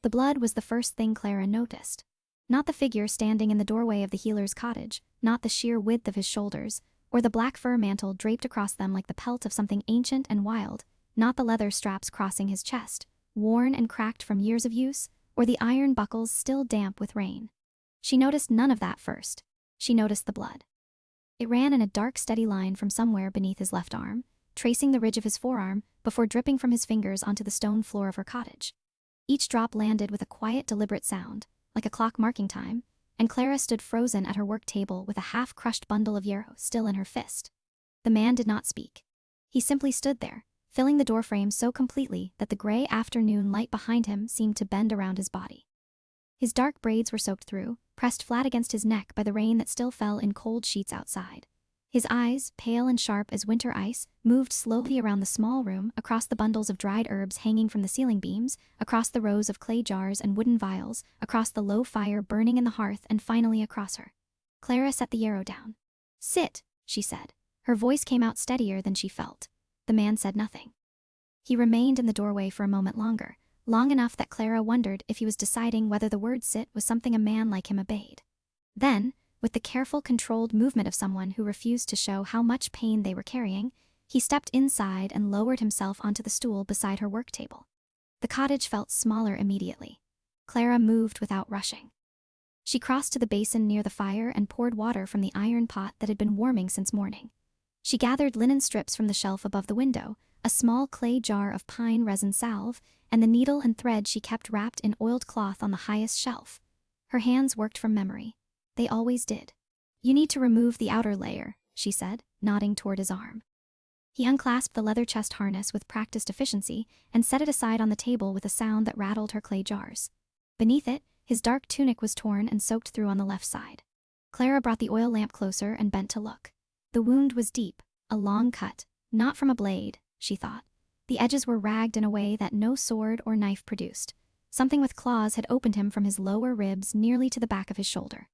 The blood was the first thing Clara noticed. Not the figure standing in the doorway of the healer's cottage, not the sheer width of his shoulders, or the black fur mantle draped across them like the pelt of something ancient and wild, not the leather straps crossing his chest, worn and cracked from years of use, or the iron buckles still damp with rain. She noticed none of that first. She noticed the blood. It ran in a dark, steady line from somewhere beneath his left arm, tracing the ridge of his forearm before dripping from his fingers onto the stone floor of her cottage. Each drop landed with a quiet, deliberate sound, like a clock marking time, and Clara stood frozen at her work table with a half-crushed bundle of yarrow still in her fist. The man did not speak. He simply stood there, filling the doorframe so completely that the gray afternoon light behind him seemed to bend around his body. His dark braids were soaked through, pressed flat against his neck by the rain that still fell in cold sheets outside. His eyes, pale and sharp as winter ice, moved slowly around the small room, across the bundles of dried herbs hanging from the ceiling beams, across the rows of clay jars and wooden vials, across the low fire burning in the hearth, and finally across her. Clara set the yarrow down. "Sit," she said. Her voice came out steadier than she felt. The man said nothing. He remained in the doorway for a moment longer, long enough that Clara wondered if he was deciding whether the word sit was something a man like him obeyed. Then, with the careful, controlled movement of someone who refused to show how much pain they were carrying, he stepped inside and lowered himself onto the stool beside her work table. The cottage felt smaller immediately. Clara moved without rushing. She crossed to the basin near the fire and poured water from the iron pot that had been warming since morning. She gathered linen strips from the shelf above the window, a small clay jar of pine resin salve, and the needle and thread she kept wrapped in oiled cloth on the highest shelf. Her hands worked from memory. They always did. "You need to remove the outer layer," she said, nodding toward his arm. He unclasped the leather chest harness with practiced efficiency and set it aside on the table with a sound that rattled her clay jars. Beneath it, his dark tunic was torn and soaked through on the left side. Clara brought the oil lamp closer and bent to look. The wound was deep, a long cut, not from a blade, she thought. The edges were ragged in a way that no sword or knife produced. Something with claws had opened him from his lower ribs nearly to the back of his shoulder.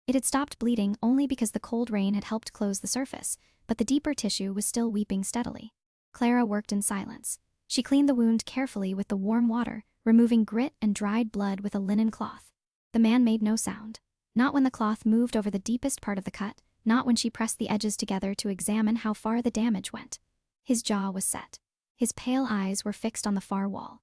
It had stopped bleeding only because the cold rain had helped close the surface, but the deeper tissue was still weeping steadily. Clara worked in silence. She cleaned the wound carefully with the warm water, removing grit and dried blood with a linen cloth. The man made no sound. Not when the cloth moved over the deepest part of the cut, not when she pressed the edges together to examine how far the damage went. His jaw was set. His pale eyes were fixed on the far wall.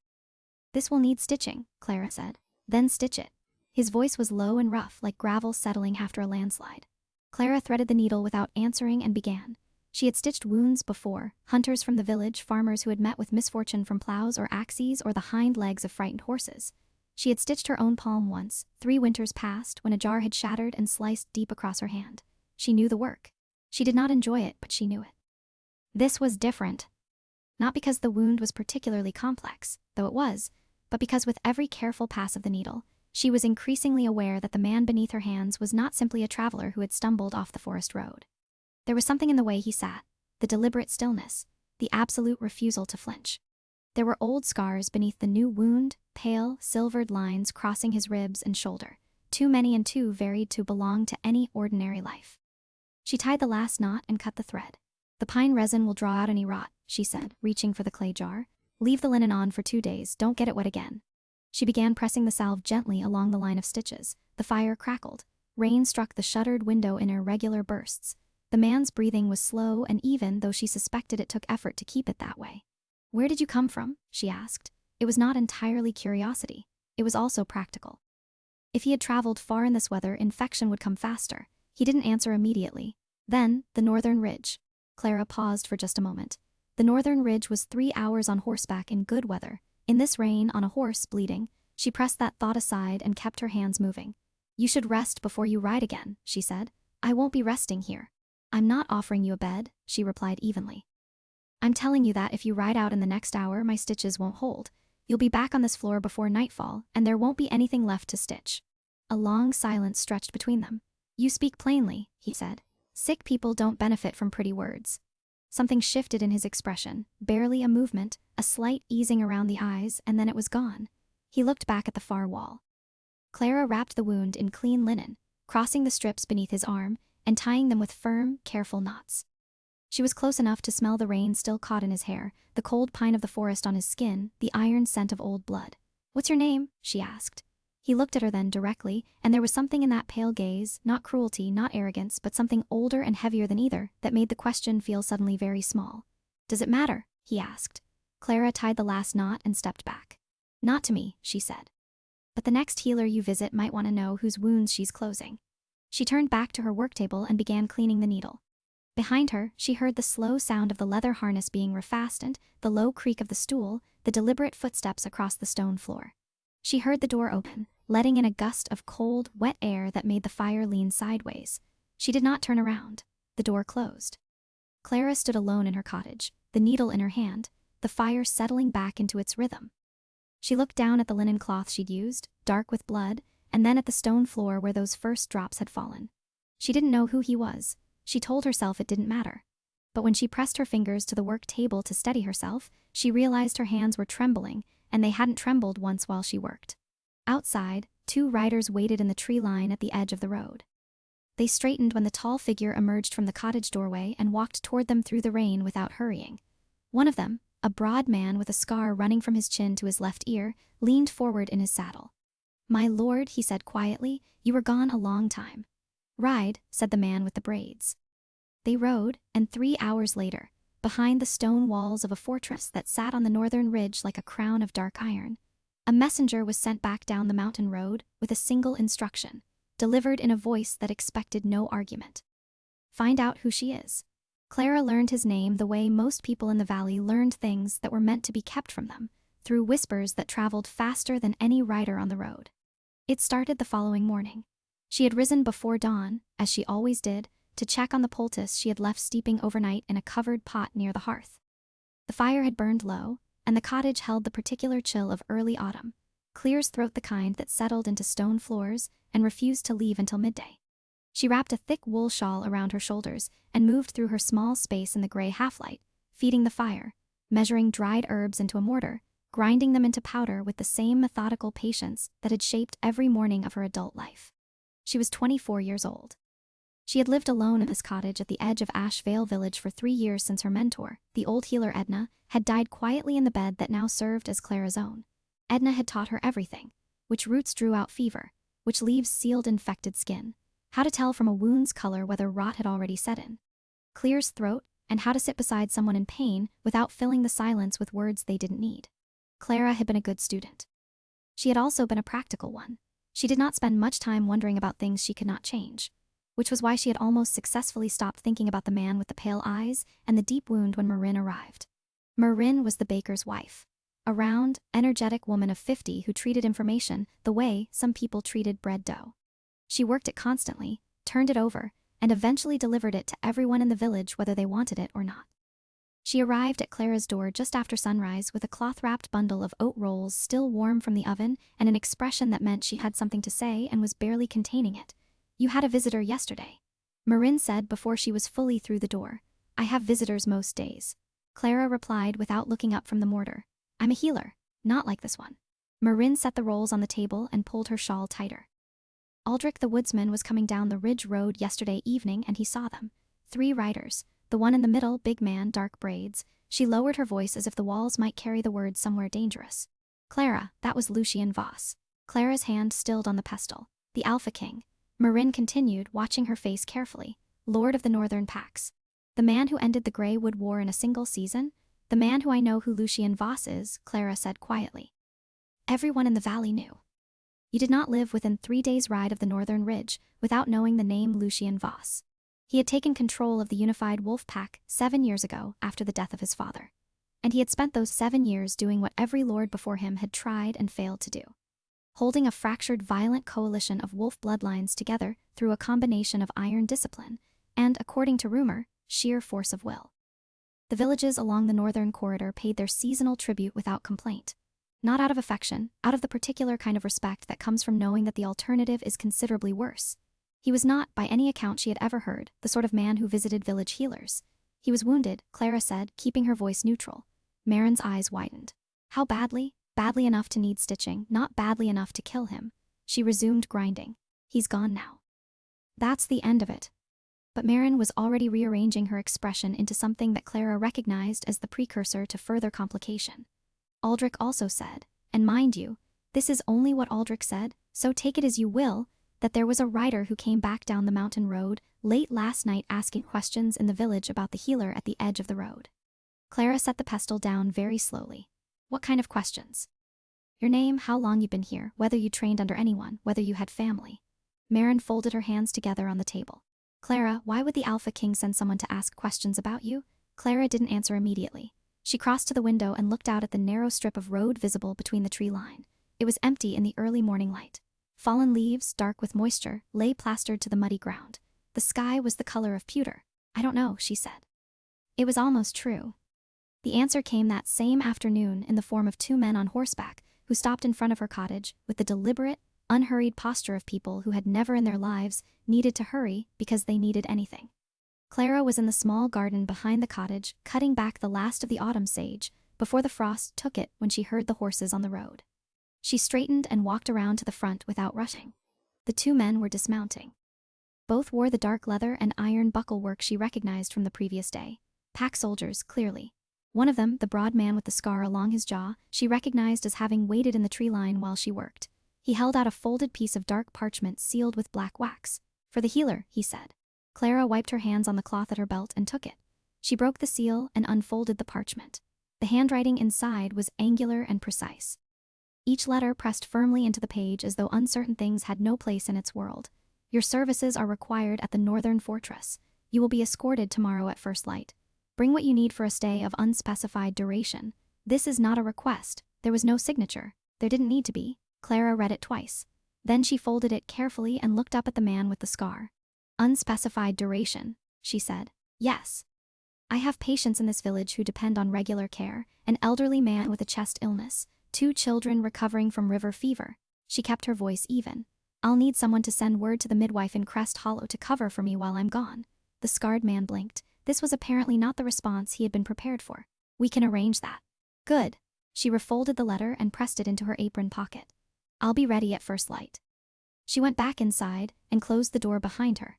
"This will need stitching," Clara said. "Then stitch it." His voice was low and rough, like gravel settling after a landslide. Clara threaded the needle without answering and began. She had stitched wounds before, hunters from the village, farmers who had met with misfortune from plows or axes, or the hind legs of frightened horses. She had stitched her own palm once, 3 winters past, when a jar had shattered and sliced deep across her hand. She knew the work. She did not enjoy it, but she knew it. This was different. Not because the wound was particularly complex, though it was, but because with every careful pass of the needle, she was increasingly aware that the man beneath her hands was not simply a traveler who had stumbled off the forest road. There was something in the way he sat, the deliberate stillness, the absolute refusal to flinch. There were old scars beneath the new wound, pale, silvered lines crossing his ribs and shoulder, too many and too varied to belong to any ordinary life. She tied the last knot and cut the thread. "The pine resin will draw out any rot," she said, reaching for the clay jar. "Leave the linen on for 2 days, don't get it wet again." She began pressing the salve gently along the line of stitches. The fire crackled. Rain struck the shuttered window in irregular bursts. The man's breathing was slow and even, though she suspected it took effort to keep it that way. "Where did you come from?" she asked. It was not entirely curiosity. It was also practical. If he had traveled far in this weather, infection would come faster. He didn't answer immediately. "Then, the Northern Ridge." Clara paused for just a moment. The Northern Ridge was 3 hours on horseback in good weather. In this rain, on a horse, bleeding, she pressed that thought aside and kept her hands moving. "You should rest before you ride again," she said. "I won't be resting here." "I'm not offering you a bed," she replied evenly. "I'm telling you that if you ride out in the next hour, my stitches won't hold. You'll be back on this floor before nightfall, and there won't be anything left to stitch." A long silence stretched between them. "You speak plainly," he said. "Sick people don't benefit from pretty words." Something shifted in his expression, barely a movement, a slight easing around the eyes, and then it was gone. He looked back at the far wall. Clara wrapped the wound in clean linen, crossing the strips beneath his arm and tying them with firm, careful knots. She was close enough to smell the rain still caught in his hair, the cold pine of the forest on his skin, the iron scent of old blood. "What's your name?" she asked. He looked at her then directly, and there was something in that pale gaze, not cruelty, not arrogance, but something older and heavier than either, that made the question feel suddenly very small. "Does it matter?" he asked. Clara tied the last knot and stepped back. "Not to me," she said. "But the next healer you visit might want to know whose wounds she's closing." She turned back to her work table and began cleaning the needle. Behind her, she heard the slow sound of the leather harness being refastened, the low creak of the stool, the deliberate footsteps across the stone floor. She heard the door open, letting in a gust of cold, wet air that made the fire lean sideways. She did not turn around. The door closed. Clara stood alone in her cottage, the needle in her hand, the fire settling back into its rhythm. She looked down at the linen cloth she'd used, dark with blood, and then at the stone floor where those first drops had fallen. She didn't know who he was. She told herself it didn't matter. But when she pressed her fingers to the work table to steady herself, she realized her hands were trembling, and they hadn't trembled once while she worked. Outside, 2 riders waited in the tree line at the edge of the road. They straightened when the tall figure emerged from the cottage doorway and walked toward them through the rain without hurrying. One of them, a broad man with a scar running from his chin to his left ear, leaned forward in his saddle. "My lord," he said quietly, "you were gone a long time." "Ride," said the man with the braids. They rode, and 3 hours later, behind the stone walls of a fortress that sat on the northern ridge like a crown of dark iron, a messenger was sent back down the mountain road with a single instruction, delivered in a voice that expected no argument. "Find out who she is." Clara learned his name the way most people in the valley learned things that were meant to be kept from them, through whispers that traveled faster than any rider on the road. It started the following morning. She had risen before dawn, as she always did, to check on the poultice she had left steeping overnight in a covered pot near the hearth. The fire had burned low, and the cottage held the particular chill of early autumn, clear as throat, the kind that settled into stone floors and refused to leave until midday. She wrapped a thick wool shawl around her shoulders and moved through her small space in the gray half-light, feeding the fire, measuring dried herbs into a mortar, grinding them into powder with the same methodical patience that had shaped every morning of her adult life. She was 24 years old. She had lived alone in this cottage at the edge of Ash Vale village for 3 years since her mentor, the old healer Edna, had died quietly in the bed that now served as Clara's own. Edna had taught her everything: which roots drew out fever, which leaves sealed infected skin, how to tell from a wound's color whether rot had already set in, clears throat, and how to sit beside someone in pain without filling the silence with words they didn't need. Clara had been a good student. She had also been a practical one. She did not spend much time wondering about things she could not change, which was why she had almost successfully stopped thinking about the man with the pale eyes and the deep wound when Marin arrived. Marin was the baker's wife, a round, energetic woman of 50 who treated information the way some people treated bread dough. She worked it constantly, turned it over, and eventually delivered it to everyone in the village whether they wanted it or not. She arrived at Clara's door just after sunrise with a cloth-wrapped bundle of oat rolls still warm from the oven and an expression that meant she had something to say and was barely containing it. "You had a visitor yesterday," Marin said before she was fully through the door. "I have visitors most days," Clara replied without looking up from the mortar. "I'm a healer, not like this one." Marin set the rolls on the table and pulled her shawl tighter. Aldrich the woodsman was coming down the ridge road yesterday evening and he saw them. 3 riders. The one in the middle, big man, dark braids. She lowered her voice as if the walls might carry the words somewhere dangerous. "Clara, that was Lucien Voss." Clara's hand stilled on the pestle. "The Alpha King," Marin continued, watching her face carefully. "Lord of the Northern Pax. The man who ended the Grey Wood War in a single season? The man who I know who Lucien Voss is," Clara said quietly. Everyone in the valley knew. You did not live within 3 days' ride of the Northern Ridge without knowing the name Lucien Voss. He had taken control of the unified wolf pack 7 years ago after the death of his father. And he had spent those 7 years doing what every lord before him had tried and failed to do. Holding a fractured, violent coalition of wolf bloodlines together through a combination of iron discipline and, according to rumor, sheer force of will. The villages along the northern corridor paid their seasonal tribute without complaint. Not out of affection, out of the particular kind of respect that comes from knowing that the alternative is considerably worse. He was not, by any account she had ever heard, the sort of man who visited village healers. He was wounded, Clara said, keeping her voice neutral. Marin's eyes widened. How badly? Badly enough to need stitching, not badly enough to kill him. She resumed grinding. He's gone now. That's the end of it. But Marin was already rearranging her expression into something that Clara recognized as the precursor to further complication. Aldrich also said, and mind you, This is only what Aldrich said, so take it as you will, that there was a rider who came back down the mountain road late last night asking questions in the village about the healer at the edge of the road. Clara set the pestle down very slowly. What kind of questions? Your name, how long you've been here, whether you trained under anyone, whether you had family. Marin folded her hands together on the table. Clara, why would the Alpha King send someone to ask questions about you? Clara didn't answer immediately. She crossed to the window and looked out at the narrow strip of road visible between the tree line. It was empty in the early morning light. Fallen leaves, dark with moisture, lay plastered to the muddy ground. The sky was the color of pewter. I don't know, she said. It was almost true. The answer came that same afternoon in the form of two men on horseback who stopped in front of her cottage with the deliberate, unhurried posture of people who had never in their lives needed to hurry because they needed anything. Clara was in the small garden behind the cottage, cutting back the last of the autumn sage before the frost took it when she heard the horses on the road. She straightened and walked around to the front without rushing. The two men were dismounting. Both wore the dark leather and iron buckle work she recognized from the previous day. Pack soldiers, clearly. One of them, the broad man with the scar along his jaw, she recognized as having waited in the tree line while she worked. He held out a folded piece of dark parchment sealed with black wax. For the healer, he said. Clara wiped her hands on the cloth at her belt and took it. She broke the seal and unfolded the parchment. The handwriting inside was angular and precise. Each letter pressed firmly into the page as though uncertain things had no place in its world. Your services are required at the northern fortress. You will be escorted tomorrow at first light. Bring what you need for a stay of unspecified duration. This is not a request. There was no signature. There didn't need to be. Clara read it twice. Then she folded it carefully and looked up at the man with the scar. Unspecified duration, she said. Yes. I have patients in this village who depend on regular care, an elderly man with a chest illness, 2 children recovering from river fever. She kept her voice even. I'll need someone to send word to the midwife in Crest Hollow to cover for me while I'm gone. The scarred man blinked. This was apparently not the response he had been prepared for. We can arrange that. Good. She refolded the letter and pressed it into her apron pocket. I'll be ready at first light. She went back inside and closed the door behind her.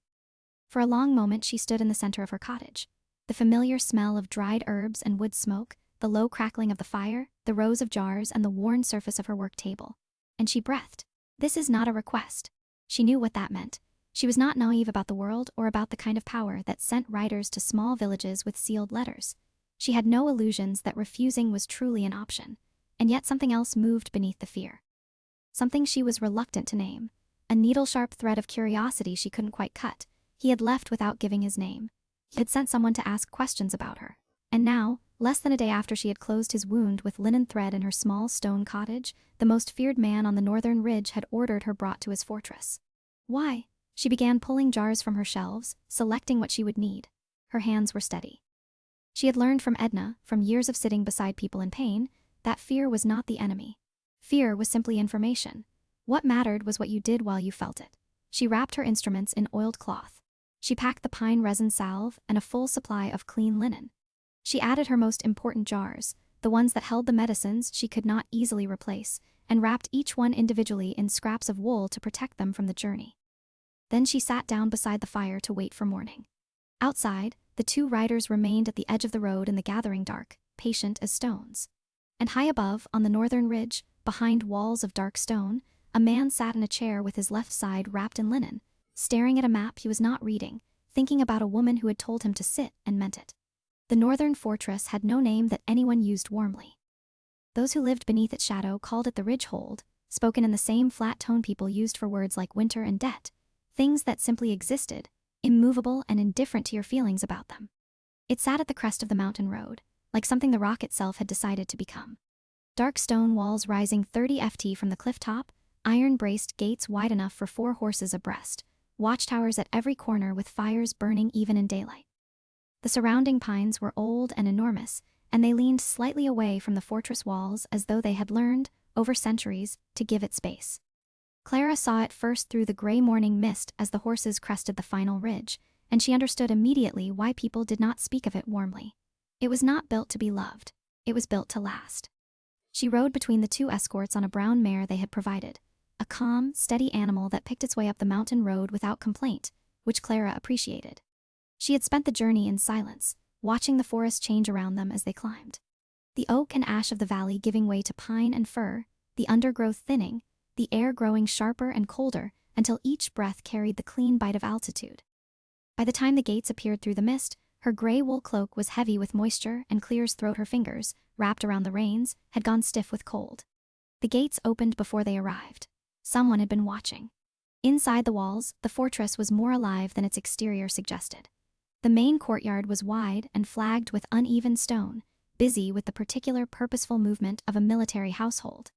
For a long moment she stood in the center of her cottage. The familiar smell of dried herbs and wood smoke, the low crackling of the fire, the rows of jars and the worn surface of her work table. And she breathed. This is not a request. She knew what that meant. She was not naive about the world or about the kind of power that sent riders to small villages with sealed letters. She had no illusions that refusing was truly an option. And yet something else moved beneath the fear. Something she was reluctant to name. A needle-sharp thread of curiosity she couldn't quite cut. He had left without giving his name. He had sent someone to ask questions about her. And now, less than a day after she had closed his wound with linen thread in her small stone cottage, the most feared man on the northern ridge had ordered her brought to his fortress. Why? She began pulling jars from her shelves, selecting what she would need. Her hands were steady. She had learned from Edna, from years of sitting beside people in pain, that fear was not the enemy. Fear was simply information. What mattered was what you did while you felt it. She wrapped her instruments in oiled cloth. She packed the pine resin salve and a full supply of clean linen. She added her most important jars, the ones that held the medicines she could not easily replace, and wrapped each one individually in scraps of wool to protect them from the journey. Then she sat down beside the fire to wait for morning. Outside, the two riders remained at the edge of the road in the gathering dark, patient as stones. And high above, on the northern ridge, behind walls of dark stone, a man sat in a chair with his left side wrapped in linen, staring at a map he was not reading, thinking about a woman who had told him to sit and meant it. The northern fortress had no name that anyone used warmly. Those who lived beneath its shadow called it the Ridgehold, spoken in the same flat tone people used for words like winter and debt, things that simply existed, immovable and indifferent to your feelings about them. It sat at the crest of the mountain road, like something the rock itself had decided to become. Dark stone walls rising 30 ft from the cliff top, iron-braced gates wide enough for 4 horses abreast, watchtowers at every corner with fires burning even in daylight. The surrounding pines were old and enormous, and they leaned slightly away from the fortress walls as though they had learned, over centuries, to give it space. Clara saw it first through the gray morning mist as the horses crested the final ridge, and she understood immediately why people did not speak of it warmly. It was not built to be loved. It was built to last. She rode between the 2 escorts on a brown mare they had provided, a calm, steady animal that picked its way up the mountain road without complaint, which Clara appreciated. She had spent the journey in silence, watching the forest change around them as they climbed. The oak and ash of the valley giving way to pine and fir, the undergrowth thinning, the air growing sharper and colder until each breath carried the clean bite of altitude. By the time the gates appeared through the mist, her gray wool cloak was heavy with moisture, and Clear's throat, her fingers, wrapped around the reins, had gone stiff with cold. The gates opened before they arrived. Someone had been watching. Inside the walls, the fortress was more alive than its exterior suggested. The main courtyard was wide and flagged with uneven stone, busy with the particular purposeful movement of a military household.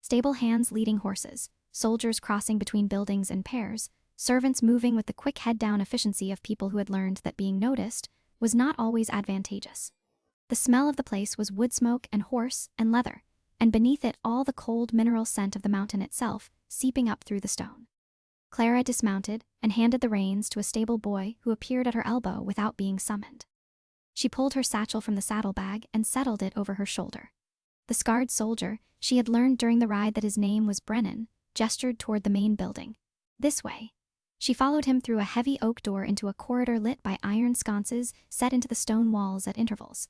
Stable hands leading horses, soldiers crossing between buildings in pairs, servants moving with the quick head-down efficiency of people who had learned that being noticed was not always advantageous. The smell of the place was wood smoke and horse and leather, and beneath it all the cold mineral scent of the mountain itself seeping up through the stone. Clara dismounted and handed the reins to a stable boy who appeared at her elbow without being summoned. She pulled her satchel from the saddlebag and settled it over her shoulder. The scarred soldier, she had learned during the ride that his name was Brennan, gestured toward the main building. This way. She followed him through a heavy oak door into a corridor lit by iron sconces set into the stone walls at intervals.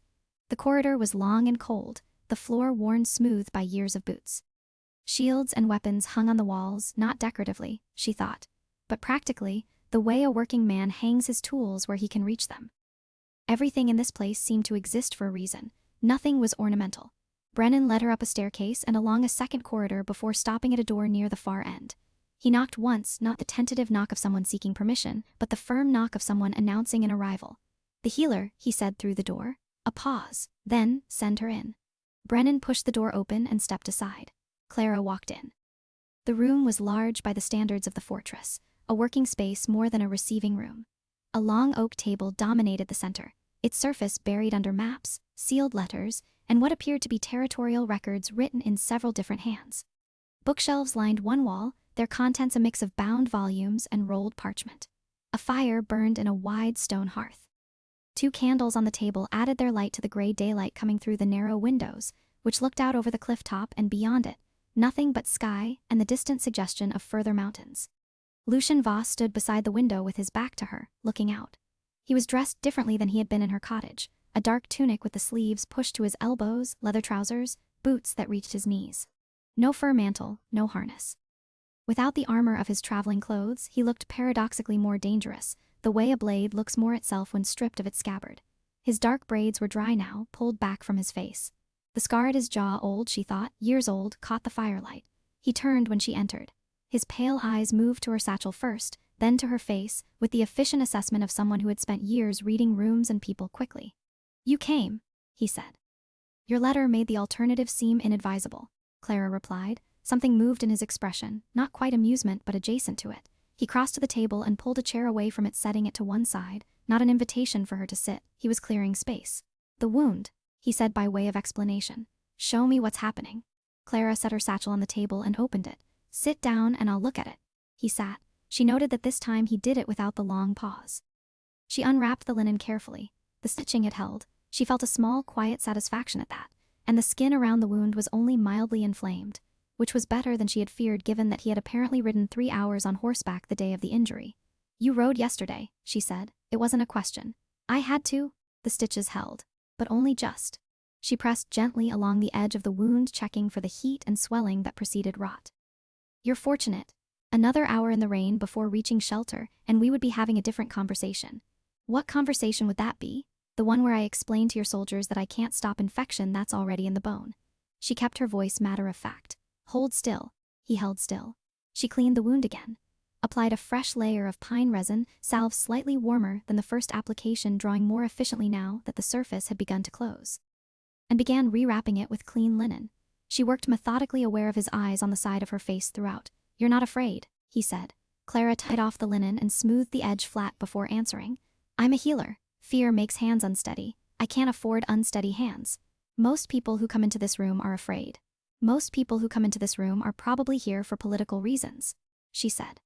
The corridor was long and cold, the floor worn smooth by years of boots. Shields and weapons hung on the walls, not decoratively, she thought, but practically, the way a working man hangs his tools where he can reach them. Everything in this place seemed to exist for a reason. Nothing was ornamental. Brennan led her up a staircase and along a second corridor before stopping at a door near the far end. He knocked once, not the tentative knock of someone seeking permission, but the firm knock of someone announcing an arrival. "The healer," he said through the door. A pause. Then, "Send her in." Brennan pushed the door open and stepped aside. Clara walked in. The room was large by the standards of the fortress, a working space more than a receiving room. A long oak table dominated the center, its surface buried under maps, sealed letters, and what appeared to be territorial records written in several different hands. Bookshelves lined one wall, their contents a mix of bound volumes and rolled parchment. A fire burned in a wide stone hearth. 2 candles on the table added their light to the gray daylight coming through the narrow windows, which looked out over the cliff top, and beyond it, nothing but sky and the distant suggestion of further mountains. Lucien Voss stood beside the window with his back to her, looking out. He was dressed differently than he had been in her cottage, a dark tunic with the sleeves pushed to his elbows, leather trousers, boots that reached his knees. No fur mantle, no harness. Without the armor of his traveling clothes, he looked paradoxically more dangerous, the way a blade looks more itself when stripped of its scabbard. His dark braids were dry now, pulled back from his face. The scar at his jaw, old, she thought, years old, caught the firelight. He turned when she entered. His pale eyes moved to her satchel first, then to her face, with the efficient assessment of someone who had spent years reading rooms and people quickly. "You came," he said. "Your letter made the alternative seem inadvisable," Clara replied. Something moved in his expression, not quite amusement but adjacent to it. He crossed to the table and pulled a chair away from it, setting it to one side, not an invitation for her to sit. He was clearing space. "The wound," he said by way of explanation. "Show me what's happening." Clara set her satchel on the table and opened it. "Sit down and I'll look at it." He sat. She noted that this time he did it without the long pause. She unwrapped the linen carefully. The stitching it held. She felt a small, quiet satisfaction at that, and the skin around the wound was only mildly inflamed, which was better than she had feared given that he had apparently ridden 3 hours on horseback the day of the injury. "You rode yesterday," she said. "It wasn't a question." "I had to." The stitches held, but only just. She pressed gently along the edge of the wound, checking for the heat and swelling that preceded rot. "You're fortunate. Another hour in the rain before reaching shelter, and we would be having a different conversation." "What conversation would that be?" "The one where I explain to your soldiers that I can't stop infection that's already in the bone." She kept her voice matter of fact. "Hold still." He held still. She cleaned the wound again, applied a fresh layer of pine resin, salve slightly warmer than the first application, drawing more efficiently now that the surface had begun to close, and began rewrapping it with clean linen. She worked methodically, aware of his eyes on the side of her face throughout. "You're not afraid," he said. Clara tied off the linen and smoothed the edge flat before answering. "I'm a healer. Fear makes hands unsteady. I can't afford unsteady hands. Most people who come into this room are afraid. Most people who come into this room are probably here for political reasons," she said.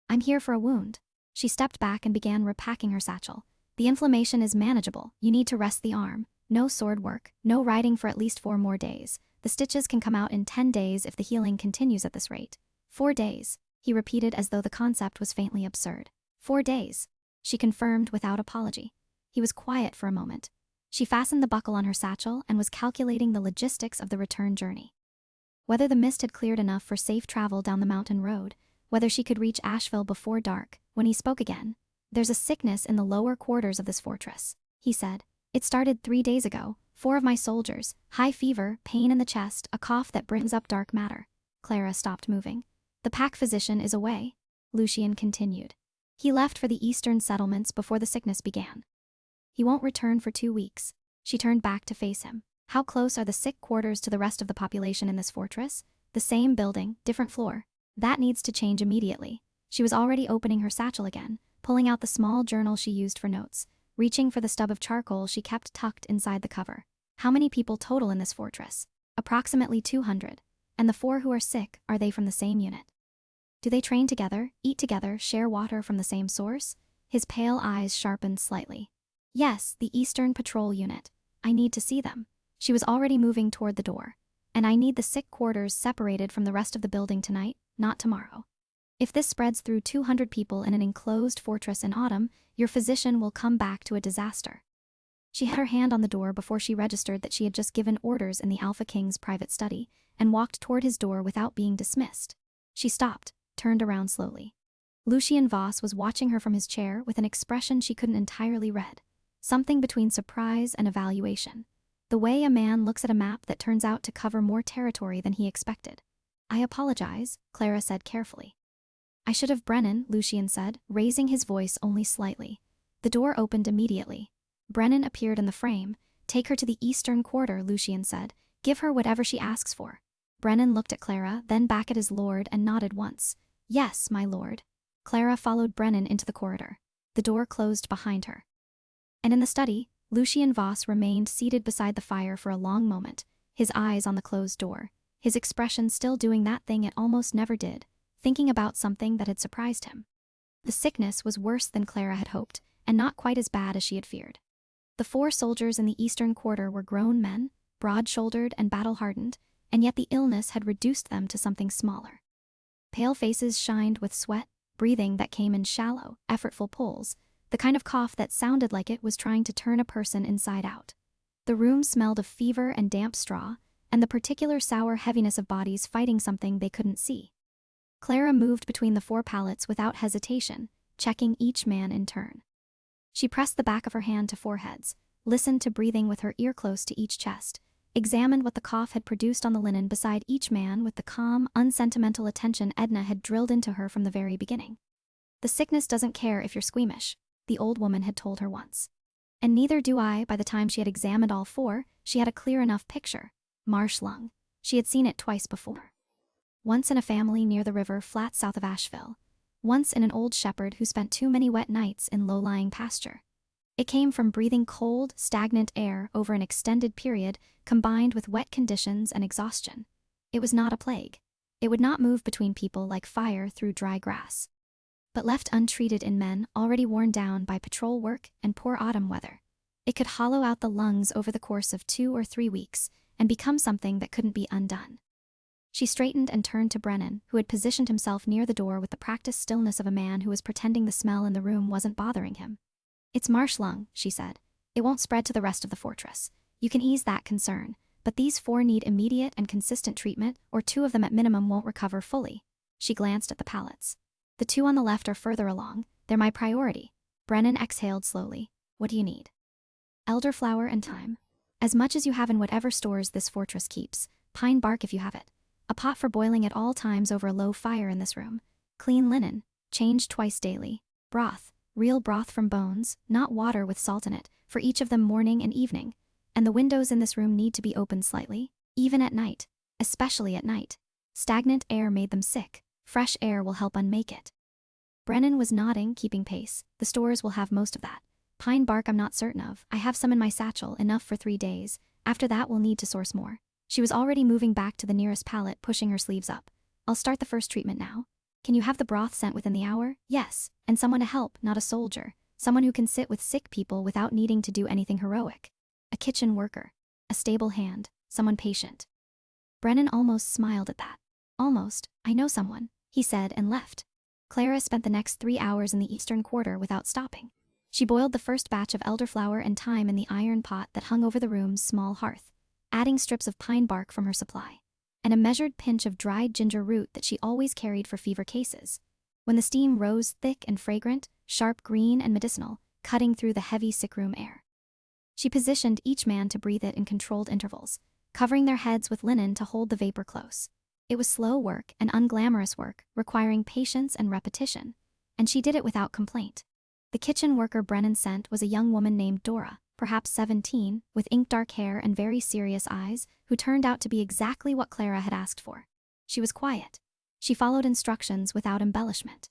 "I'm here for a wound." She stepped back and began repacking her satchel. "The inflammation is manageable. You need to rest the arm. No sword work, no riding for at least 4 more days. The stitches can come out in 10 days if the healing continues at this rate." 4 days, he repeated as though the concept was faintly absurd. 4 days, she confirmed without apology. He was quiet for a moment. She fastened the buckle on her satchel and was calculating the logistics of the return journey. whether the mist had cleared enough for safe travel down the mountain road, whether she could reach Asheville before dark. When he spoke again, "There's a sickness in the lower quarters of this fortress," he said. "It started 3 days ago. 4 of my soldiers, high fever, pain in the chest, a cough that brings up dark matter." Clara stopped moving. "The pack physician is away," Lucien continued. "He left for the eastern settlements before the sickness began. He won't return for 2 weeks." She turned back to face him. "How close are the sick quarters to the rest of the population in this fortress?" "The same building, different floor." "That needs to change immediately." She was already opening her satchel again, pulling out the small journal she used for notes, reaching for the stub of charcoal she kept tucked inside the cover. "How many people total in this fortress?" "Approximately 200. And the 4 who are sick, are they from the same unit?" "Do they train together, eat together, share water from the same source?" His pale eyes sharpened slightly. "Yes, the Eastern Patrol Unit. I need to see them." She was already moving toward the door. "And I need the sick quarters separated from the rest of the building tonight, not tomorrow. If this spreads through 200 people in an enclosed fortress in autumn, your physician will come back to a disaster." She had her hand on the door before she registered that she had just given orders in the Alpha King's private study, and walked toward his door without being dismissed. She stopped, turned around slowly. Lucien Voss was watching her from his chair with an expression she couldn't entirely read. Something between surprise and evaluation. The way a man looks at a map that turns out to cover more territory than he expected. "I apologize," Clara said carefully. "I should have Brennan," Lucien said, raising his voice only slightly. The door opened immediately. Brennan appeared in the frame. "Take her to the eastern quarter," Lucien said. "Give her whatever she asks for." Brennan looked at Clara, then back at his lord and nodded once. "Yes, my lord." Clara followed Brennan into the corridor. The door closed behind her. And in the study, Lucien Voss remained seated beside the fire for a long moment, his eyes on the closed door, his expression still doing that thing it almost never did, thinking about something that had surprised him. The sickness was worse than Clara had hoped, and not quite as bad as she had feared. The 4 soldiers in the eastern quarter were grown men, broad-shouldered and battle-hardened, and yet the illness had reduced them to something smaller. Pale faces shined with sweat, breathing that came in shallow, effortful pulls, the kind of cough that sounded like it was trying to turn a person inside out. The room smelled of fever and damp straw, and the particular sour heaviness of bodies fighting something they couldn't see. Clara moved between the 4 pallets without hesitation, checking each man in turn. She pressed the back of her hand to foreheads, listened to breathing with her ear close to each chest, examined what the cough had produced on the linen beside each man with the calm, unsentimental attention Edna had drilled into her from the very beginning. "The sickness doesn't care if you're squeamish," the old woman had told her once. And neither do I. By the time she had examined all 4, she had a clear enough picture. Marsh lung. She had seen it twice before. Once in a family near the river flat south of Asheville. Once in an old shepherd who spent too many wet nights in low-lying pasture. It came from breathing cold, stagnant air over an extended period, combined with wet conditions and exhaustion. It was not a plague. It would not move between people like fire through dry grass. But left untreated in men already worn down by patrol work and poor autumn weather, it could hollow out the lungs over the course of 2 or 3 weeks and become something that couldn't be undone. She straightened and turned to Brennan, who had positioned himself near the door with the practiced stillness of a man who was pretending the smell in the room wasn't bothering him. "It's marsh lung," she said. "It won't spread to the rest of the fortress. You can ease that concern, but these 4 need immediate and consistent treatment, or 2 of them at minimum won't recover fully." She glanced at the pallets. "The 2 on the left are further along. They're my priority." Brennan exhaled slowly. "What do you need?" "Elderflower and thyme. As much as you have in whatever stores this fortress keeps. Pine bark if you have it. A pot for boiling at all times over a low fire in this room. Clean linen, changed twice daily. Broth, real broth from bones, not water with salt in it, for each of them morning and evening. And the windows in this room need to be opened slightly, even at night, especially at night. Stagnant air made them sick. Fresh air will help unmake it." Brennan was nodding, keeping pace. "The stores will have most of that. Pine bark I'm not certain of. I have some in my satchel, enough for 3 days. After that we'll need to source more." She was already moving back to the nearest pallet, pushing her sleeves up. "I'll start the first treatment now. Can you have the broth sent within the hour?" "Yes, and someone to help, not a soldier. Someone who can sit with sick people without needing to do anything heroic. A kitchen worker. A stable hand. Someone patient." Brennan almost smiled at that. "Almost. I know someone," he said and left. Clara spent the next 3 hours in the eastern quarter without stopping. She boiled the first batch of elderflower and thyme in the iron pot that hung over the room's small hearth, adding strips of pine bark from her supply. and a measured pinch of dried ginger root that she always carried for fever cases. When the steam rose thick and fragrant, sharp green and medicinal, cutting through the heavy sickroom air. She positioned each man to breathe it in controlled intervals, covering their heads with linen to hold the vapor close. It was slow work and unglamorous work, requiring patience and repetition, and she did it without complaint. The kitchen worker Brennan sent was a young woman named Dora, perhaps 17, with ink-dark hair and very serious eyes, who turned out to be exactly what Clara had asked for. She was quiet. She followed instructions without embellishment.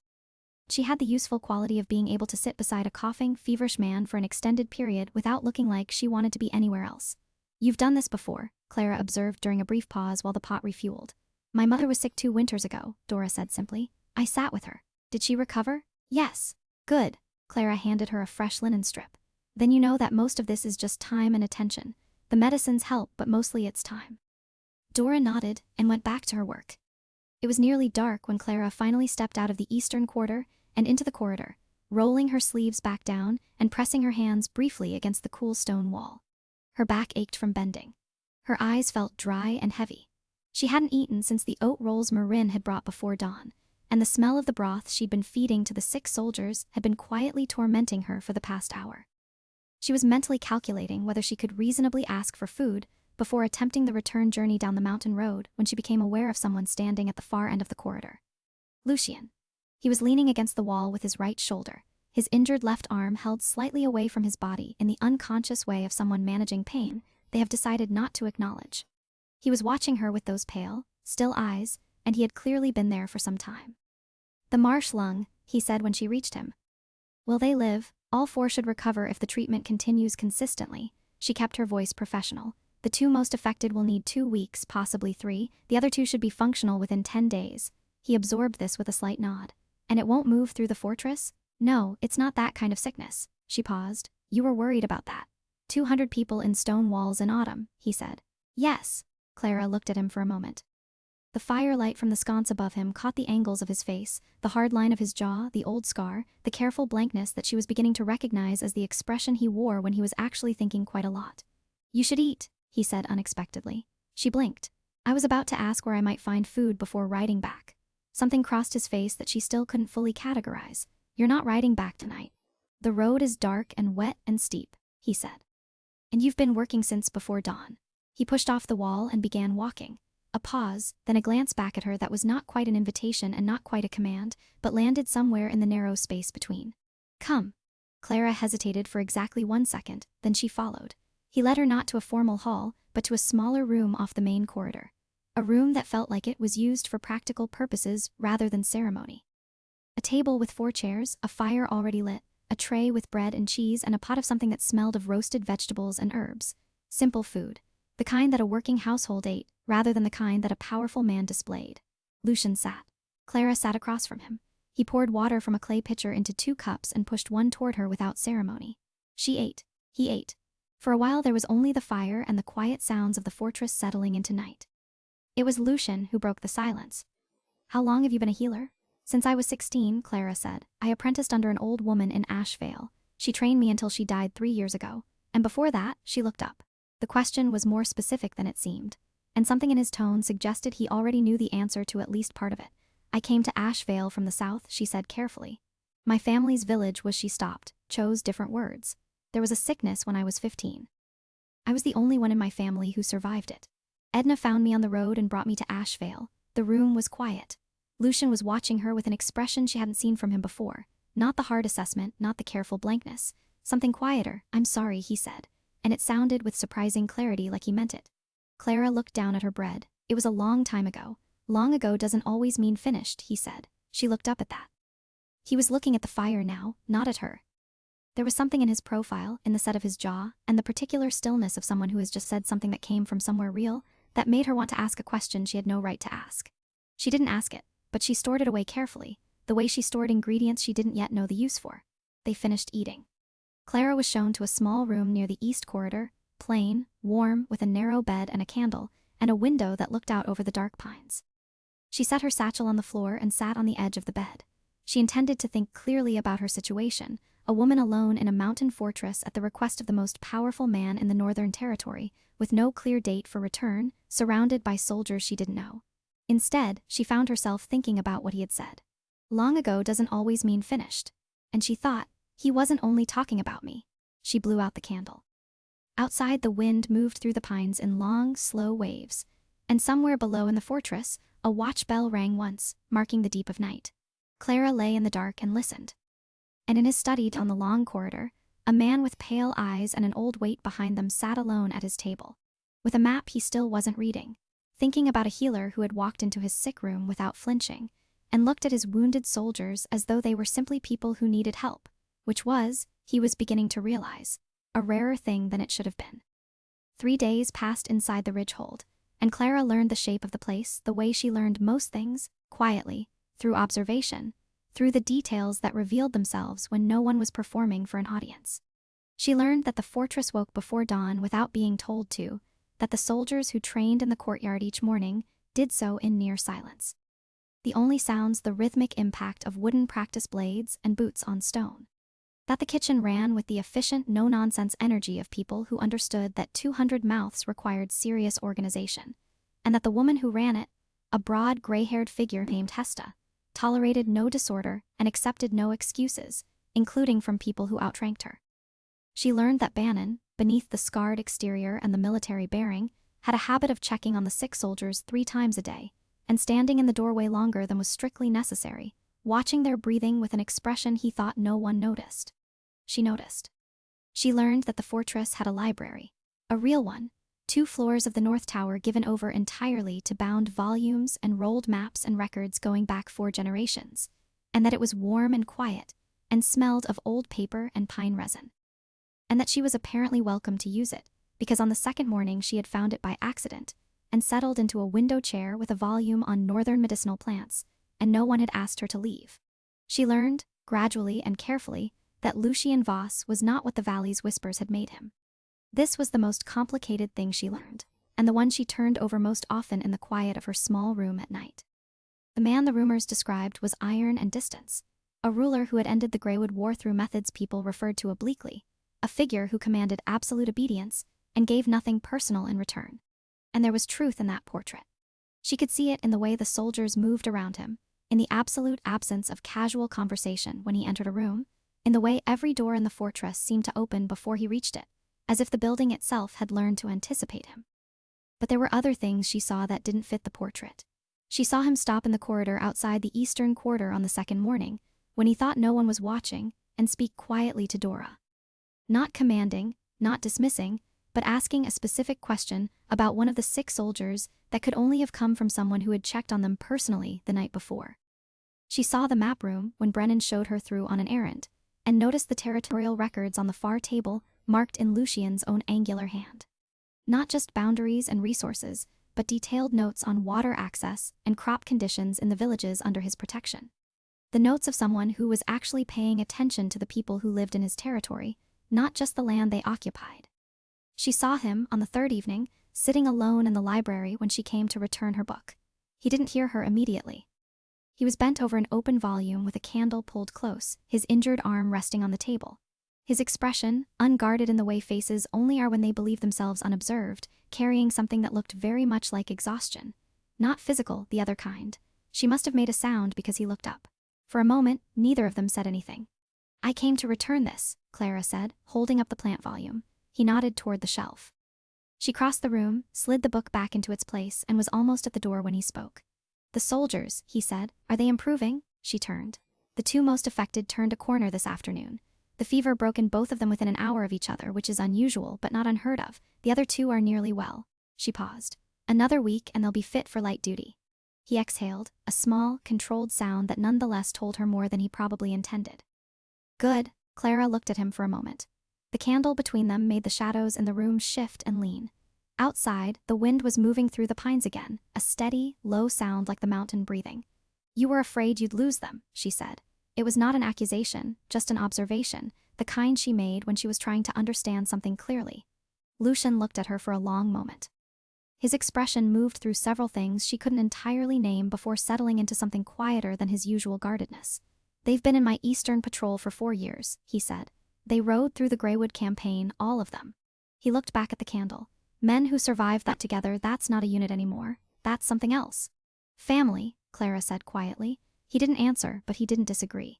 She had the useful quality of being able to sit beside a coughing, feverish man for an extended period without looking like she wanted to be anywhere else. "You've done this before," Clara observed during a brief pause while the pot refueled. "My mother was sick 2 winters ago," Dora said simply. "I sat with her. Did she recover?" "Yes." "Good." Clara handed her a fresh linen strip. "Then you know that most of this is just time and attention. The medicines help, but mostly it's time." Dora nodded and went back to her work. It was nearly dark when Clara finally stepped out of the eastern quarter and into the corridor, rolling her sleeves back down and pressing her hands briefly against the cool stone wall. Her back ached from bending. Her eyes felt dry and heavy. She hadn't eaten since the oat rolls Marin had brought before dawn, and the smell of the broth she'd been feeding to the sick soldiers had been quietly tormenting her for the past hour. She was mentally calculating whether she could reasonably ask for food before attempting the return journey down the mountain road when she became aware of someone standing at the far end of the corridor. Lucien. He was leaning against the wall with his right shoulder, his injured left arm held slightly away from his body in the unconscious way of someone managing pain they have decided not to acknowledge. He was watching her with those pale, still eyes, and he had clearly been there for some time. "The marsh lung," he said when she reached him. "Will they live? All 4 should recover if the treatment continues consistently." She kept her voice professional. "The 2 most affected will need 2 weeks, possibly 3. The other 2 should be functional within 10 days. He absorbed this with a slight nod. "And it won't move through the fortress?" "No, it's not that kind of sickness." She paused. "You were worried about that. 200 people in stone walls in autumn," he said. "Yes." Clara looked at him for a moment. The firelight from the sconce above him caught the angles of his face, the hard line of his jaw, the old scar, the careful blankness that she was beginning to recognize as the expression he wore when he was actually thinking quite a lot. "You should eat," he said unexpectedly. She blinked. "I was about to ask where I might find food before riding back." Something crossed his face that she still couldn't fully categorize. "You're not riding back tonight. The road is dark and wet and steep," he said. "And you've been working since before dawn." He pushed off the wall and began walking. A pause, then a glance back at her that was not quite an invitation and not quite a command, but landed somewhere in the narrow space between. "Come." Clara hesitated for exactly 1 second, then she followed. He led her not to a formal hall, but to a smaller room off the main corridor. A room that felt like it was used for practical purposes rather than ceremony. A table with 4 chairs, a fire already lit, a tray with bread and cheese, and a pot of something that smelled of roasted vegetables and herbs. Simple food. The kind that a working household ate, rather than the kind that a powerful man displayed. Lucien sat. Clara sat across from him. He poured water from a clay pitcher into 2 cups and pushed one toward her without ceremony. She ate. He ate. For a while there was only the fire and the quiet sounds of the fortress settling into night. It was Lucien who broke the silence. "How long have you been a healer?" "Since I was 16, Clara said. "I apprenticed under an old woman in Ashvale. She trained me until she died 3 years ago. And before that," she looked up. The question was more specific than it seemed, and something in his tone suggested he already knew the answer to at least part of it. "I came to Ashvale from the south," she said carefully. "My family's village was," she stopped, chose different words. "There was a sickness when I was 15. I was the only one in my family who survived it. Edna found me on the road and brought me to Ashvale. The room was quiet. Lucien was watching her with an expression she hadn't seen from him before. Not the hard assessment, not the careful blankness. Something quieter. "I'm sorry," he said, and it sounded with surprising clarity like he meant it. Clara looked down at her bread. "It was a long time ago." "Long ago doesn't always mean finished," he said. She looked up at that. He was looking at the fire now, not at her. There was something in his profile, in the set of his jaw, and the particular stillness of someone who has just said something that came from somewhere real, that made her want to ask a question she had no right to ask. She didn't ask it, but she stored it away carefully, the way she stored ingredients she didn't yet know the use for. They finished eating. Clara was shown to a small room near the east corridor, plain, warm, with a narrow bed and a candle, and a window that looked out over the dark pines. She set her satchel on the floor and sat on the edge of the bed. She intended to think clearly about her situation, a woman alone in a mountain fortress at the request of the most powerful man in the Northern Territory, with no clear date for return, surrounded by soldiers she didn't know. Instead, she found herself thinking about what he had said. Long ago doesn't always mean finished. And she thought, he wasn't only talking about me. She blew out the candle. Outside, the wind moved through the pines in long, slow waves, and somewhere below in the fortress, a watch bell rang once, marking the deep of night. Clara lay in the dark and listened. And in his study down the long corridor, a man with pale eyes and an old weight behind them sat alone at his table. With a map he still wasn't reading, thinking about a healer who had walked into his sick room without flinching, and looked at his wounded soldiers as though they were simply people who needed help, which was, he was beginning to realize, a rarer thing than it should have been. 3 days passed inside the Ridgehold, and Clara learned the shape of the place the way she learned most things, quietly, through observation, through the details that revealed themselves when no one was performing for an audience. She learned that the fortress woke before dawn without being told to, that the soldiers who trained in the courtyard each morning did so in near silence. The only sounds the rhythmic impact of wooden practice blades and boots on stone. That the kitchen ran with the efficient, no-nonsense energy of people who understood that 200 mouths required serious organization, and that the woman who ran it, a broad, gray-haired figure named Hesta, tolerated no disorder and accepted no excuses, including from people who outranked her. She learned that Bannon, beneath the scarred exterior and the military bearing, had a habit of checking on the sick soldiers 3 times a day, and standing in the doorway longer than was strictly necessary, watching their breathing with an expression he thought no one noticed. She noticed. She learned that the fortress had a library, a real one, 2 floors of the North Tower given over entirely to bound volumes and rolled maps and records going back 4 generations, and that it was warm and quiet, and smelled of old paper and pine resin. And that she was apparently welcome to use it, because on the second morning she had found it by accident, and settled into a window chair with a volume on northern medicinal plants, and no one had asked her to leave. She learned, gradually and carefully, that Lucien Voss was not what the Valley's whispers had made him. This was the most complicated thing she learned, and the one she turned over most often in the quiet of her small room at night. The man the rumors described was iron and distance, a ruler who had ended the Greywood War through methods people referred to obliquely, a figure who commanded absolute obedience and gave nothing personal in return. And there was truth in that portrait. She could see it in the way the soldiers moved around him, in the absolute absence of casual conversation when he entered a room, in the way every door in the fortress seemed to open before he reached it, as if the building itself had learned to anticipate him. But there were other things she saw that didn't fit the portrait. She saw him stop in the corridor outside the eastern quarter on the second morning, when he thought no one was watching, and speak quietly to Dora. Not commanding, not dismissing, but asking a specific question about one of the sick soldiers that could only have come from someone who had checked on them personally the night before. She saw the map room when Brennan showed her through on an errand, and noticed the territorial records on the far table marked in Lucien's own angular hand. Not just boundaries and resources, but detailed notes on water access and crop conditions in the villages under his protection. The notes of someone who was actually paying attention to the people who lived in his territory, not just the land they occupied. She saw him, on the third evening, sitting alone in the library when she came to return her book. He didn't hear her immediately. He was bent over an open volume with a candle pulled close, his injured arm resting on the table. His expression, unguarded in the way faces only are when they believe themselves unobserved, carrying something that looked very much like exhaustion. Not physical, the other kind. She must have made a sound because he looked up. For a moment, neither of them said anything. "I came to return this," Clara said, holding up the plant volume. He nodded toward the shelf. She crossed the room, slid the book back into its place, and was almost at the door when he spoke. "The soldiers," he said, "are they improving?" She turned. The 2 most affected turned a corner this afternoon. The fever broke in both of them within an hour of each other, which is unusual but not unheard of. The other 2 are nearly well. She paused. "Another week and they'll be fit for light duty." He exhaled, a small, controlled sound that nonetheless told her more than he probably intended. "Good." Clara looked at him for a moment. The candle between them made the shadows in the room shift and lean. Outside, the wind was moving through the pines again, a steady, low sound like the mountain breathing. "You were afraid you'd lose them," she said. It was not an accusation, just an observation, the kind she made when she was trying to understand something clearly. Lucien looked at her for a long moment. His expression moved through several things she couldn't entirely name before settling into something quieter than his usual guardedness. "They've been in my eastern patrol for 4 years, he said. "They rode through the Greywood campaign, all of them." He looked back at the candle. Men who survive that together, that's not a unit anymore. That's something else. Family, Clara said quietly. He didn't answer, but he didn't disagree.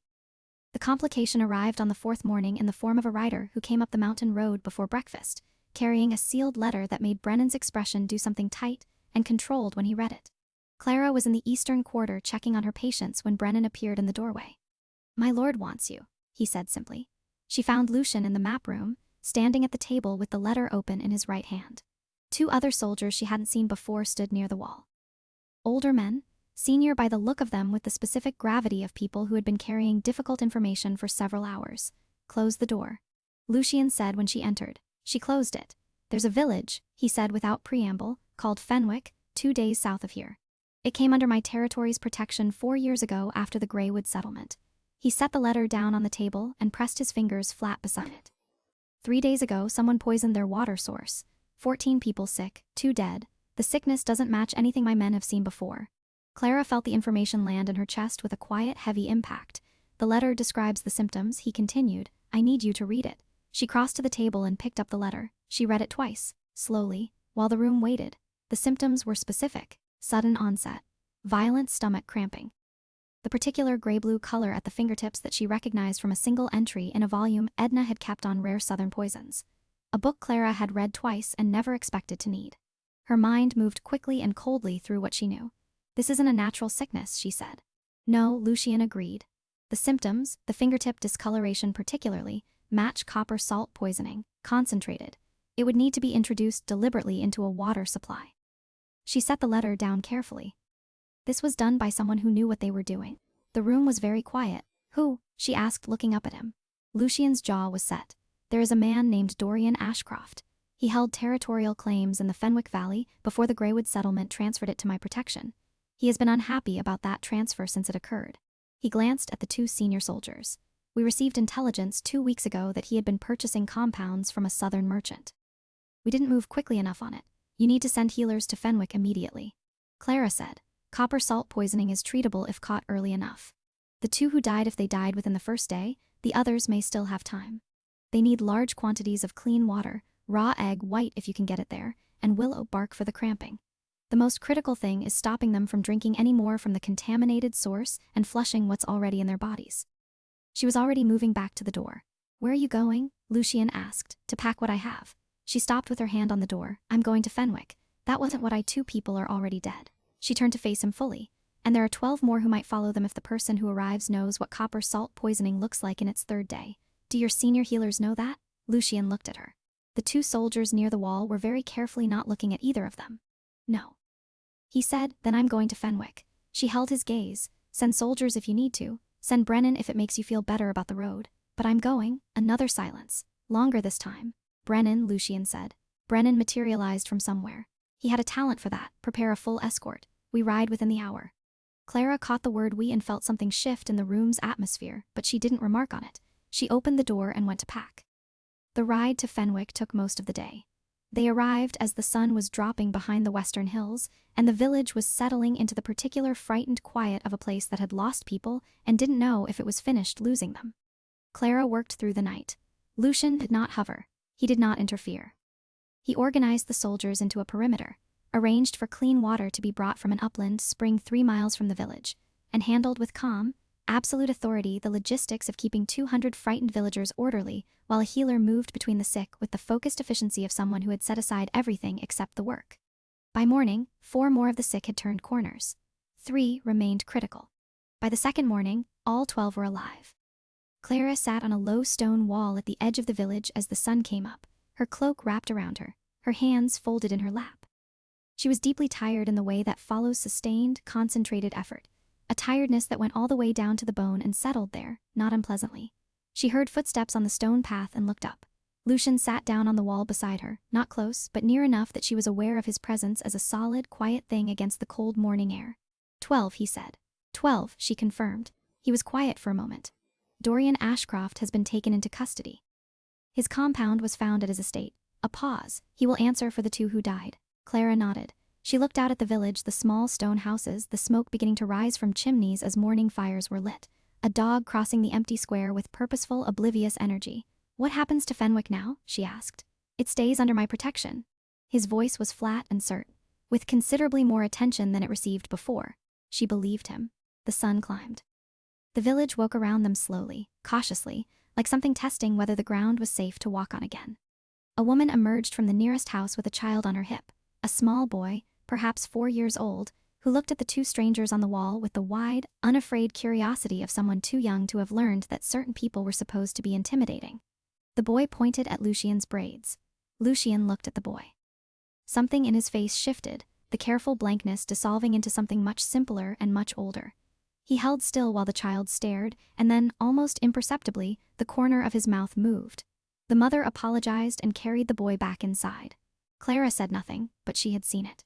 The complication arrived on the fourth morning in the form of a rider who came up the mountain road before breakfast, carrying a sealed letter that made Brennan's expression do something tight and controlled when he read it. Clara was in the eastern quarter checking on her patients when Brennan appeared in the doorway. "My lord wants you," he said simply. She found Lucian in the map room, standing at the table with the letter open in his right hand. Two other soldiers she hadn't seen before stood near the wall. Older men, senior by the look of them with the specific gravity of people who had been carrying difficult information for several hours. "Close the door," Lucian said when she entered. She closed it. "There's a village," he said without preamble, "called Fenwick, 2 days south of here. It came under my territory's protection 4 years ago after the Greywood settlement." He set the letter down on the table and pressed his fingers flat beside it. 3 days ago, someone poisoned their water source. 14 people sick, 2 dead. The sickness doesn't match anything my men have seen before. Clara felt the information land in her chest with a quiet, heavy impact. "The letter describes the symptoms," he continued. "I need you to read it." She crossed to the table and picked up the letter. She read it twice, slowly, while the room waited. The symptoms were specific: sudden onset, violent stomach cramping. The particular gray-blue color at the fingertips that she recognized from a single entry in a volume Edna had kept on rare southern poisons. A book Clara had read twice and never expected to need. Her mind moved quickly and coldly through what she knew. "This isn't a natural sickness," she said. "No," Lucian agreed. "The symptoms, the fingertip discoloration particularly, match copper salt poisoning, concentrated. It would need to be introduced deliberately into a water supply." She set the letter down carefully. This was done by someone who knew what they were doing. The room was very quiet. "Who?" she asked, looking up at him. Lucian's jaw was set. "There is a man named Dorian Ashcroft. He held territorial claims in the Fenwick Valley before the Greywood settlement transferred it to my protection. He has been unhappy about that transfer since it occurred." He glanced at the 2 senior soldiers. "We received intelligence 2 weeks ago that he had been purchasing compounds from a southern merchant. We didn't move quickly enough on it. You need to send healers to Fenwick immediately." Clara said, "Copper salt poisoning is treatable if caught early enough. The 2 who died, if they died within the first day, the others may still have time. They need large quantities of clean water, raw egg white if you can get it there, and willow bark for the cramping. The most critical thing is stopping them from drinking any more from the contaminated source and flushing what's already in their bodies." She was already moving back to the door. "Where are you going?" Lucian asked. "To pack what I have." She stopped with her hand on the door. "I'm going to Fenwick. That wasn't what 2 people are already dead." She turned to face him fully. "And there are 12 more who might follow them if the person who arrives knows what copper salt poisoning looks like in its 3rd day. Do your senior healers know that?" Lucian looked at her. The 2 soldiers near the wall were very carefully not looking at either of them. "No." He said, "Then I'm going to Fenwick." She held his gaze. "Send soldiers if you need to. Send Brennan if it makes you feel better about the road. But I'm going." Another silence. Longer this time. "Brennan," Lucian said. Brennan materialized from somewhere. He had a talent for that. "Prepare a full escort. We ride within the hour." Clara caught the word "we" and felt something shift in the room's atmosphere, but she didn't remark on it. She opened the door and went to pack. The ride to Fenwick took most of the day. They arrived as the sun was dropping behind the western hills, and the village was settling into the particular frightened quiet of a place that had lost people and didn't know if it was finished losing them. Clara worked through the night. Lucian did not hover. He did not interfere. He organized the soldiers into a perimeter, arranged for clean water to be brought from an upland spring 3 miles from the village, and handled with calm, absolute authority the logistics of keeping 200 frightened villagers orderly while a healer moved between the sick with the focused efficiency of someone who had set aside everything except the work. By morning, 4 more of the sick had turned corners. 3 remained critical. By the second morning, all 12 were alive. Clara sat on a low stone wall at the edge of the village as the sun came up, her cloak wrapped around her, her hands folded in her lap. She was deeply tired in the way that follows sustained, concentrated effort, a tiredness that went all the way down to the bone and settled there, not unpleasantly. She heard footsteps on the stone path and looked up. Lucian sat down on the wall beside her, not close, but near enough that she was aware of his presence as a solid, quiet thing against the cold morning air. 12, he said. 12, she confirmed. He was quiet for a moment. Dorian Ashcroft has been taken into custody. His compound was found at his estate. A pause. He will answer for the 2 who died. Clara nodded. She looked out at the village, the small stone houses, the smoke beginning to rise from chimneys as morning fires were lit. A dog crossing the empty square with purposeful, oblivious energy. "What happens to Fenwick now?" she asked. "It stays under my protection." His voice was flat and curt, with considerably more attention than it received before. She believed him. The sun climbed. The village woke around them slowly, cautiously, like something testing whether the ground was safe to walk on again. A woman emerged from the nearest house with a child on her hip, a small boy, perhaps 4 years old, who looked at the two strangers on the wall with the wide, unafraid curiosity of someone too young to have learned that certain people were supposed to be intimidating. The boy pointed at Lucien's braids. Lucien looked at the boy. Something in his face shifted, the careful blankness dissolving into something much simpler and much older. He held still while the child stared, and then, almost imperceptibly, the corner of his mouth moved. The mother apologized and carried the boy back inside. Clara said nothing, but she had seen it.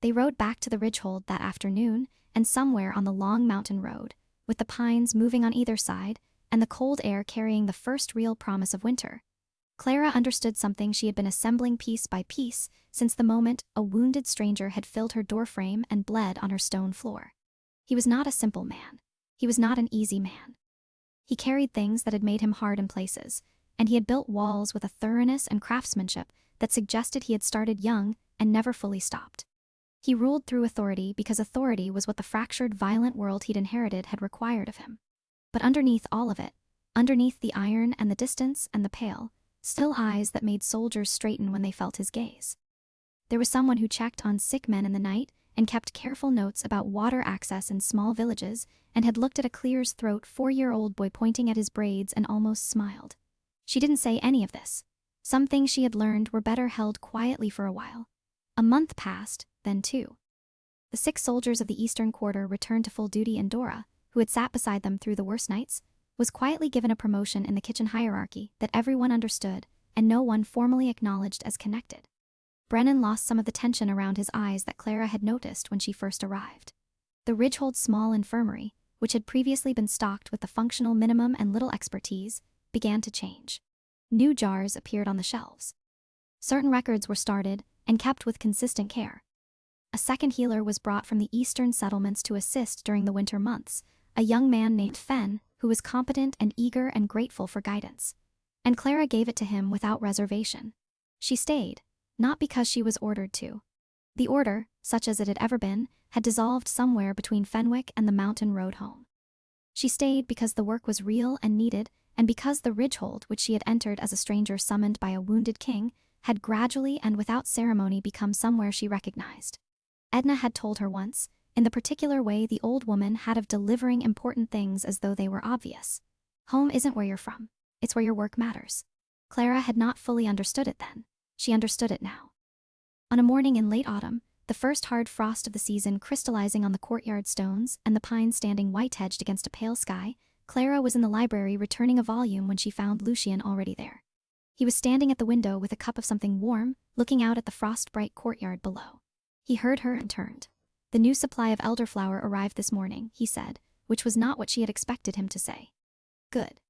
They rode back to the Ridgehold that afternoon, and somewhere on the long mountain road, with the pines moving on either side, and the cold air carrying the first real promise of winter, Clara understood something she had been assembling piece by piece since the moment a wounded stranger had filled her doorframe and bled on her stone floor. He was not a simple man. He was not an easy man. He carried things that had made him hard in places, and he had built walls with a thoroughness and craftsmanship that suggested he had started young and never fully stopped. He ruled through authority because authority was what the fractured, violent world he'd inherited had required of him. But underneath all of it, underneath the iron and the distance and the pale, still eyes that made soldiers straighten when they felt his gaze. There was someone who checked on sick men in the night and kept careful notes about water access in small villages and had looked at a clear's throat 4-year-old boy pointing at his braids and almost smiled. She didn't say any of this. Some things she had learned were better held quietly for a while. A month passed, then 2. The 6 soldiers of the Eastern Quarter returned to full duty, and Dora, who had sat beside them through the worst nights, was quietly given a promotion in the kitchen hierarchy that everyone understood and no one formally acknowledged as connected. Brennan lost some of the tension around his eyes that Clara had noticed when she first arrived. The Ridgehold's small infirmary, which had previously been stocked with the functional minimum and little expertise, began to change. New jars appeared on the shelves. Certain records were started and kept with consistent care. A second healer was brought from the eastern settlements to assist during the winter months, a young man named Fen, who was competent and eager and grateful for guidance. And Clara gave it to him without reservation. She stayed, not because she was ordered to. The order, such as it had ever been, had dissolved somewhere between Fenwick and the mountain road home. She stayed because the work was real and needed, and because the Ridgehold, which she had entered as a stranger summoned by a wounded king, had gradually and without ceremony become somewhere she recognized. Edna had told her once, in the particular way the old woman had of delivering important things as though they were obvious. Home isn't where you're from, it's where your work matters. Clara had not fully understood it then. She understood it now. On a morning in late autumn, the first hard frost of the season crystallizing on the courtyard stones and the pines standing white-hedged against a pale sky, Clara was in the library returning a volume when she found Lucien already there. He was standing at the window with a cup of something warm, looking out at the frost-bright courtyard below. He heard her and turned. The new supply of elderflower arrived this morning, he said, which was not what she had expected him to say. Good.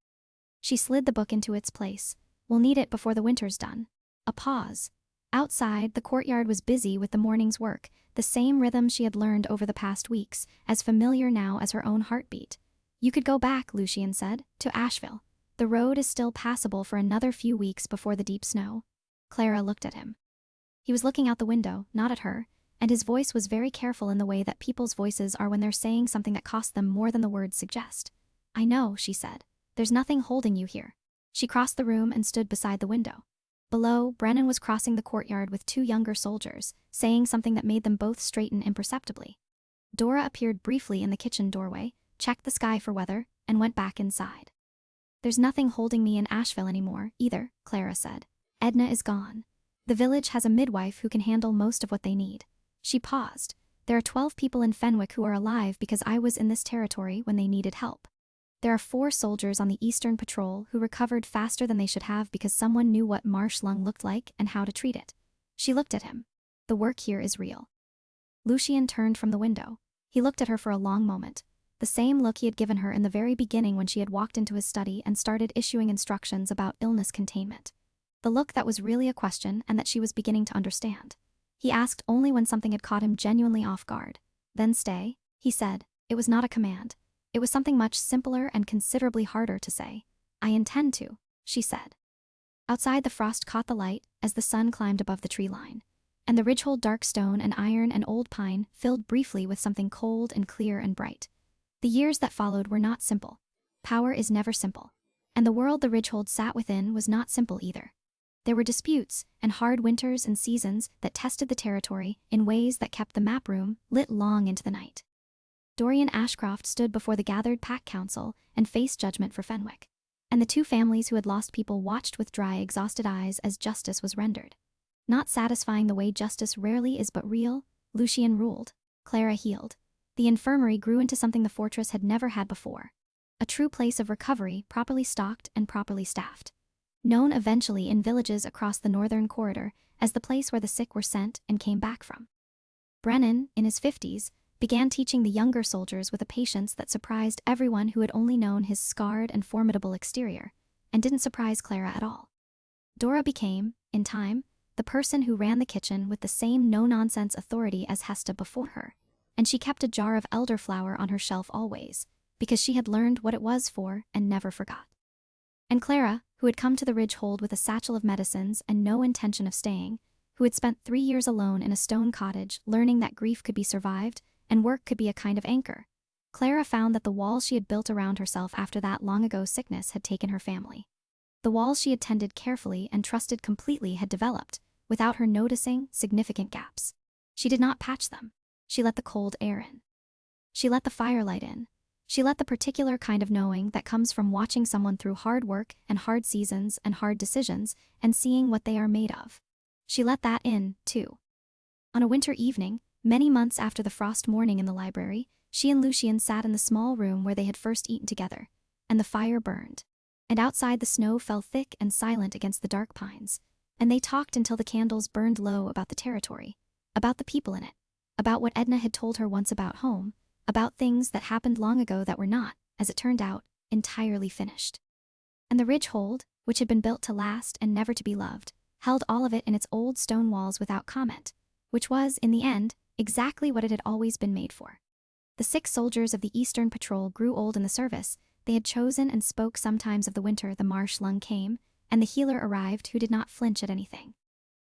She slid the book into its place. We'll need it before the winter's done. A pause. Outside, the courtyard was busy with the morning's work, the same rhythm she had learned over the past weeks, as familiar now as her own heartbeat. You could go back, Lucien said, to Asheville. The road is still passable for another few weeks before the deep snow. Clara looked at him. He was looking out the window, not at her, and his voice was very careful in the way that people's voices are when they're saying something that costs them more than the words suggest. I know, she said. There's nothing holding you here. She crossed the room and stood beside the window. Below, Brennan was crossing the courtyard with 2 younger soldiers, saying something that made them both straighten imperceptibly. Dora appeared briefly in the kitchen doorway, checked the sky for weather, and went back inside. There's nothing holding me in Asheville anymore, either, Clara said. Edna is gone. The village has a midwife who can handle most of what they need. She paused. There are 12 people in Fenwick who are alive because I was in this territory when they needed help. There are 4 soldiers on the Eastern Patrol who recovered faster than they should have because someone knew what marsh lung looked like and how to treat it. She looked at him. The work here is real. Lucien turned from the window. He looked at her for a long moment. The same look he had given her in the very beginning when she had walked into his study and started issuing instructions about illness containment. The look that was really a question and that she was beginning to understand. He asked only when something had caught him genuinely off guard. Then stay, he said. It was not a command. It was something much simpler and considerably harder to say. I intend to, she said. Outside, the frost caught the light as the sun climbed above the tree line. and the ridgehold dark stone and iron and old pine filled briefly with something cold and clear and bright. The years that followed were not simple. Power is never simple. And the world the ridgehold sat within was not simple either. There were disputes and hard winters and seasons that tested the territory in ways that kept the map room lit long into the night. Dorian Ashcroft stood before the gathered pack council and faced judgment for Fenwick. And the two families who had lost people watched with dry, exhausted eyes as justice was rendered. Not satisfying the way justice rarely is but real, Lucien ruled. Clara healed. The infirmary grew into something the fortress had never had before. A true place of recovery, properly stocked and properly staffed. Known eventually in villages across the northern corridor as the place where the sick were sent and came back from. Brennan, in his 50s, began teaching the younger soldiers with a patience that surprised everyone who had only known his scarred and formidable exterior, and didn't surprise Clara at all. Dora became, in time, the person who ran the kitchen with the same no-nonsense authority as Hesta before her, and she kept a jar of elderflower on her shelf always, because she had learned what it was for and never forgot. And Clara, who had come to the Ridgehold with a satchel of medicines and no intention of staying, who had spent 3 years alone in a stone cottage learning that grief could be survived and work could be a kind of anchor, Clara found that the walls she had built around herself after that long-ago sickness had taken her family. The walls she had tended carefully and trusted completely had developed, without her noticing, significant gaps. She did not patch them. She let the cold air in. She let the firelight in. She let the particular kind of knowing that comes from watching someone through hard work and hard seasons and hard decisions and seeing what they are made of. She let that in, too. On a winter evening, many months after the frost morning in the library, she and Lucien sat in the small room where they had first eaten together, and the fire burned. And outside the snow fell thick and silent against the dark pines, and they talked until the candles burned low about the territory, about the people in it, about what Edna had told her once about home, about things that happened long ago that were not, as it turned out, entirely finished. And the Ridgehold, which had been built to last and never to be loved, held all of it in its old stone walls without comment, which was, in the end, exactly what it had always been made for. The 6 soldiers of the Eastern Patrol grew old in the service. They had chosen and spoke sometimes of the winter the marsh lung came, and the healer arrived who did not flinch at anything.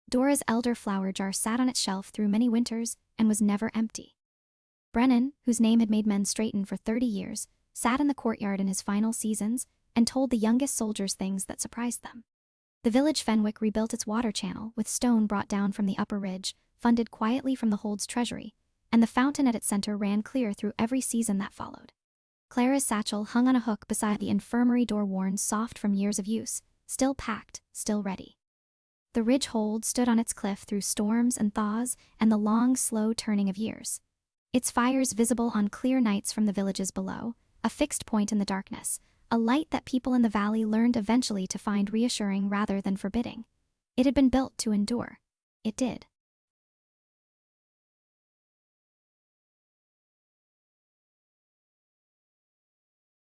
Dora's elderflower jar sat on its shelf through many winters and was never empty. Brennan, whose name had made men straighten for 30 years, sat in the courtyard in his final seasons and told the youngest soldiers things that surprised them. The village Fenwick rebuilt its water channel with stone brought down from the upper ridge, funded quietly from the Hold's treasury, and the fountain at its center ran clear through every season that followed. Clara's satchel hung on a hook beside the infirmary door, worn soft from years of use, still packed, still ready. The Ridgehold stood on its cliff through storms and thaws and the long, slow turning of years. Its fires visible on clear nights from the villages below, a fixed point in the darkness, a light that people in the valley learned eventually to find reassuring rather than forbidding. It had been built to endure. It did.